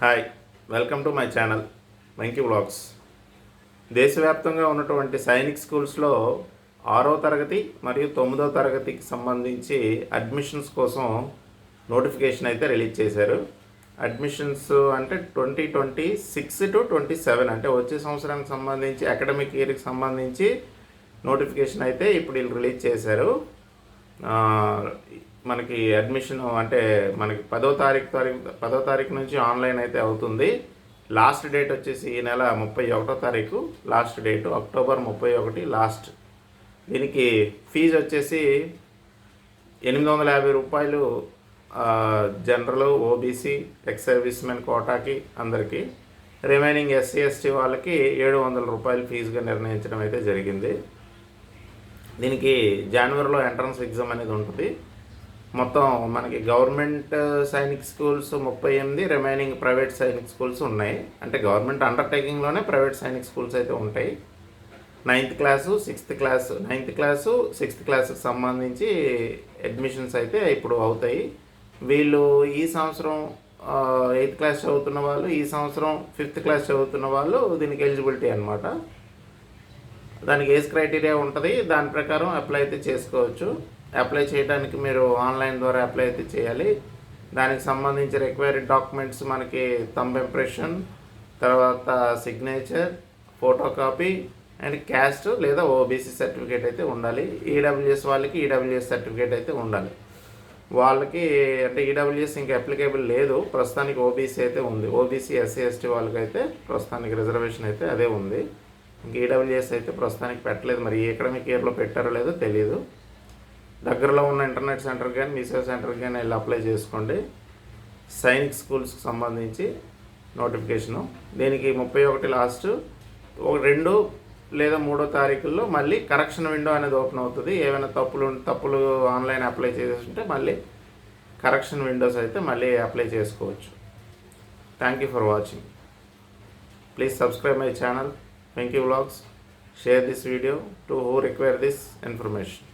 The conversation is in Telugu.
Hi, welcome to my channel Venky vlogs. దేశవ్యాప్తంగా ఉన్నటువంటి సైనిక్ స్కూల్స్లో 6వ తరగతి మరియు 9వ తరగతికి సంబంధించి అడ్మిషన్స్ కోసం నోటిఫికేషన్ అయితే రిలీజ్ చేశారు. అడ్మిషన్స్ అంటే 2026 to 27 అంటే వచ్చే సంవత్సరానికి సంబంధించి అకాడమిక్ ఇయర్కి సంబంధించి నోటిఫికేషన్ అయితే ఇప్పుడు వీళ్ళు రిలీజ్ చేశారు. మనకి అడ్మిషన్ అంటే మనకి 10వ తారీఖు నుంచి ఆన్లైన్ అయితే అవుతుంది. లాస్ట్ డేట్ వచ్చేసి ఈ నెల 31వ తారీఖు లాస్ట్ డేటు, అక్టోబర్ 31 లాస్ట్. దీనికి ఫీజు వచ్చేసి 850 రూపాయలు general, OBC, ex servicemen కోటాకి అందరికీ. రిమైనింగ్ ఎస్సీ ఎస్టీ వాళ్ళకి 700 రూపాయలు ఫీజుగా నిర్ణయించడం అయితే జరిగింది. దీనికి జనవరిలో ఎంట్రన్స్ ఎగ్జామ్ అనేది ఉంటుంది. మొత్తం మనకి government Sainik schools 38, remaining private Sainik schools ఉన్నాయి. అంటే గవర్నమెంట్ అండర్టేకింగ్లోనే ప్రైవేట్ సైనిక్ స్కూల్స్ అయితే ఉంటాయి. 9th class 6th class 9th class 6th క్లాస్కి సంబంధించి అడ్మిషన్స్ అయితే ఇప్పుడు అవుతాయి. వీళ్ళు ఈ సంవత్సరం 8th క్లాస్ చదువుతున్న వాళ్ళు, ఈ సంవత్సరం 5th క్లాస్ చదువుతున్న వాళ్ళు దీనికి ఎలిజిబిలిటీ అనమాట. దానికి ఏజ్ క్రైటీరియా ఉంటుంది, దాని ప్రకారం అప్లై అయితే చేసుకోవచ్చు. అప్లై చేయడానికి మీరు ఆన్లైన్ ద్వారా అప్లై అయితే చేయాలి. దానికి సంబంధించి రిక్వైర్డ్ డాక్యుమెంట్స్ మనకి థంబ్ ఇంప్రెషన్, తర్వాత signature, photo copy and caste లేదా ఓబీసీ సర్టిఫికేట్ అయితే ఉండాలి. ఈడబ్ల్యూఎస్ వాళ్ళకి ఈడబ్ల్యూఎస్ సర్టిఫికేట్ అయితే ఉండాలి. వాళ్ళకి అంటే ఈడబ్ల్యూఎస్ ఇంకా అప్లికేబుల్ లేదు, ప్రస్తుతానికి ఓబీసీ అయితే ఉంది. ఓబీసీ ఎస్సీ ఎస్టీ వాళ్ళకైతే ప్రస్తుతానికి రిజర్వేషన్ అయితే అదే ఉంది. ఇంక ఈడబ్ల్యూఎస్ అయితే ప్రస్తుతానికి పెట్టలేదు. మరి ఏ అకాడమిక్ ఇయర్లో పెట్టారో లేదో తెలియదు. దగ్గరలో ఉన్న ఇంటర్నెట్ సెంటర్ కానీ మీసేవ సెంటర్కి కానీ వెళ్ళి అప్లై చేసుకోండి. సైనిక్ స్కూల్స్కి సంబంధించి నోటిఫికేషను. దీనికి 31 లాస్ట్. 2 లేదా 3వ తారీఖుల్లో మళ్ళీ కరెక్షన్ విండో అనేది ఓపెన్ అవుతుంది. ఏమైనా తప్పులు ఆన్లైన్ అప్లై చేస్తుంటే మళ్ళీ కరెక్షన్ విండోస్ అయితే మళ్ళీ అప్లై చేసుకోవచ్చు. Thank you for watching. Please subscribe my channel Venky vlogs. Share this video to who require this information.